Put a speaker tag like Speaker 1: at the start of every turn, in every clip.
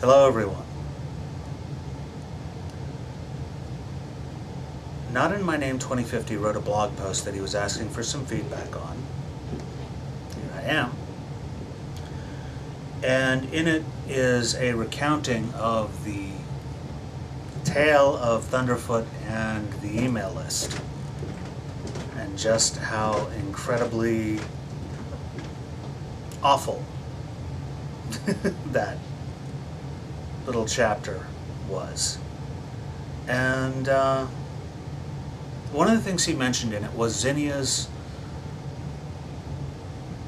Speaker 1: Hello everyone. Not in My Name 2050 wrote a blog post that he was asking for some feedback on. Here I am. And in it is a recounting of the tale of Thunderfoot and the email list, and just how incredibly awful that little chapter was. And one of the things he mentioned in it was Zinnia's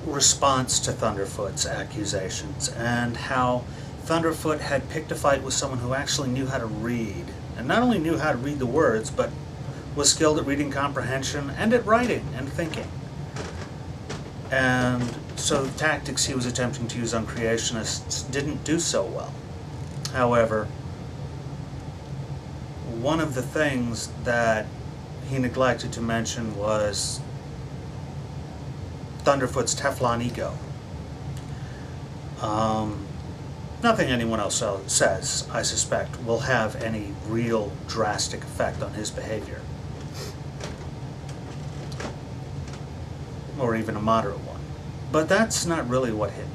Speaker 1: response to Thunderfoot's accusations, and how Thunderfoot had picked a fight with someone who actually knew how to read, and not only knew how to read the words, but was skilled at reading comprehension and at writing and thinking. And so the tactics he was attempting to use on Creationists didn't do so well. However, one of the things that he neglected to mention was Thunderfoot's Teflon ego. Nothing anyone else says, I suspect, will have any real drastic effect on his behavior, or even a moderate one. But that's not really what hit me.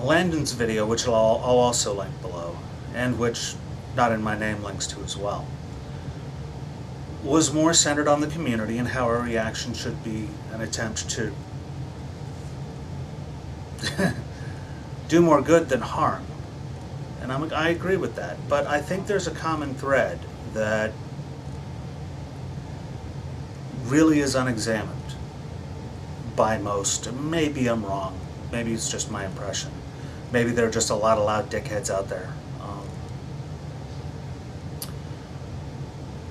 Speaker 1: Landon's video, which I'll also link below, and which Not in My Name links to as well, was more centered on the community and how our reaction should be an attempt to do more good than harm. And I agree with that, but I think there's a common thread that really is unexamined by most. Maybe I'm wrong. Maybe it's just my impression. Maybe there are just a lot of loud dickheads out there.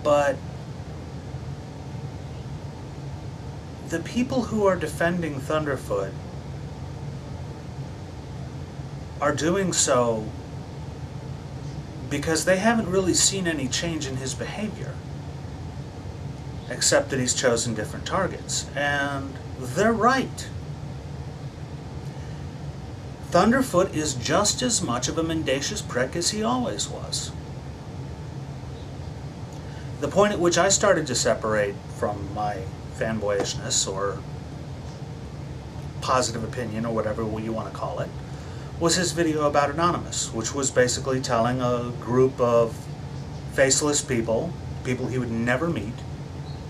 Speaker 1: But the people who are defending Thunderfoot are doing so because they haven't really seen any change in his behavior, except that he's chosen different targets. And they're right. Thunderfoot is just as much of a mendacious prick as he always was. The point at which I started to separate from my fanboyishness, or positive opinion, or whatever you want to call it, was his video about Anonymous, which was basically telling a group of faceless people he would never meet,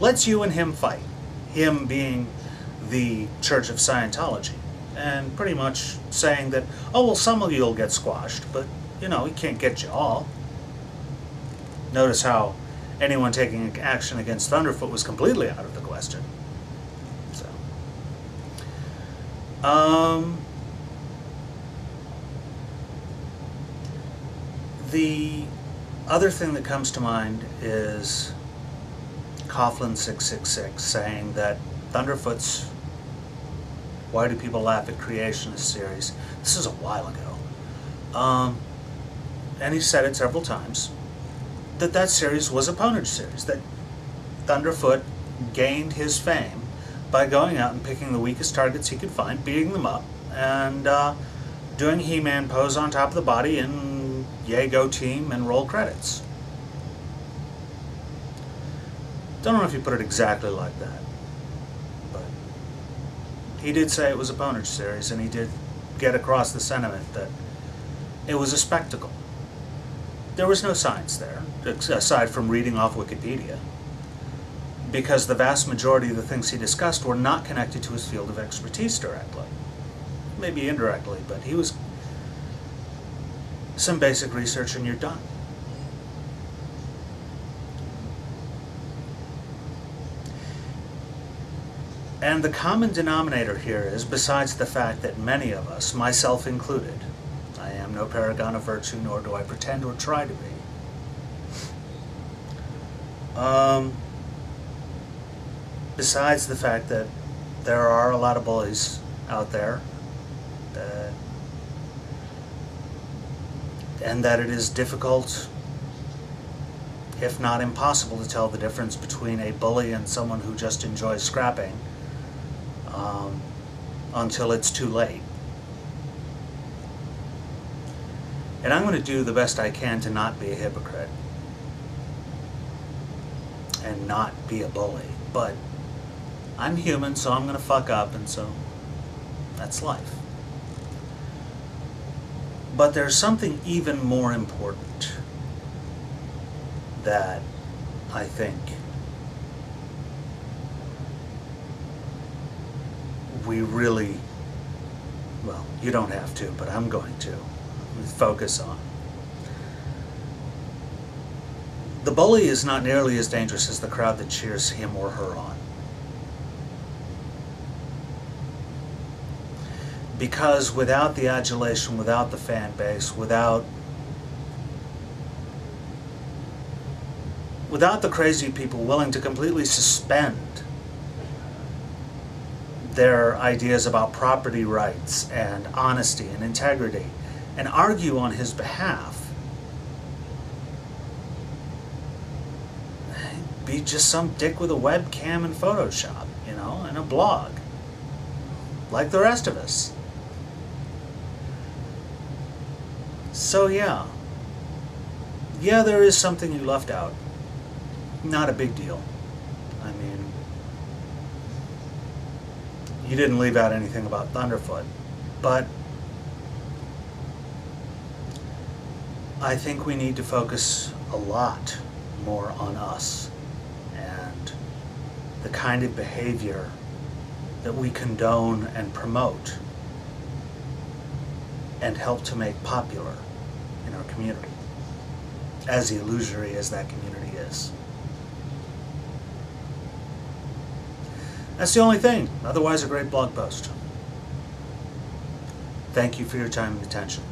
Speaker 1: let's you and him fight. Him being the Church of Scientology. And pretty much saying that, oh, well, some of you will get squashed, but, you know, he can't get you all. Notice how anyone taking action against Thunderfoot was completely out of the question. So, the other thing that comes to mind is Coughlin666 saying that Thunderfoot's Why Do People Laugh at Creationist series, this is a while ago, and he said it several times, that series was a ponage series, that Thunderfoot gained his fame by going out and picking the weakest targets he could find, beating them up, and doing He-Man pose on top of the body and yay go team and roll credits. Don't know if he put it exactly like that, but he did say it was a ponage series, and he did get across the sentiment that it was a spectacle. There was no science there, aside from reading off Wikipedia, because the vast majority of the things he discussed were not connected to his field of expertise directly. Maybe indirectly, but he was some basic research and you're done. And the common denominator here is, besides the fact that many of us, myself included, I am no paragon of virtue, nor do I pretend or try to be. Besides the fact that there are a lot of bullies out there, and that it is difficult, if not impossible, to tell the difference between a bully and someone who just enjoys scrapping, until it's too late. And I'm going to do the best I can to not be a hypocrite and not be a bully. But I'm human, so I'm going to fuck up, and so that's life. But there's something even more important that I think we really, well, you don't have to, but I'm going to focus on. The bully is not nearly as dangerous as the crowd that cheers him or her on. Because without the adulation, without the fan base, without the crazy people willing to completely suspend their ideas about property rights and honesty and integrity and argue on his behalf, be just some dick with a webcam and Photoshop, you know, and a blog, like the rest of us. So yeah, there is something you left out. Not a big deal. I mean, you didn't leave out anything about Thunderfoot, but I think we need to focus a lot more on us and the kind of behavior that we condone and promote and help to make popular in our community, as illusory as that community is. That's the only thing. Otherwise, a great blog post. Thank you for your time and attention.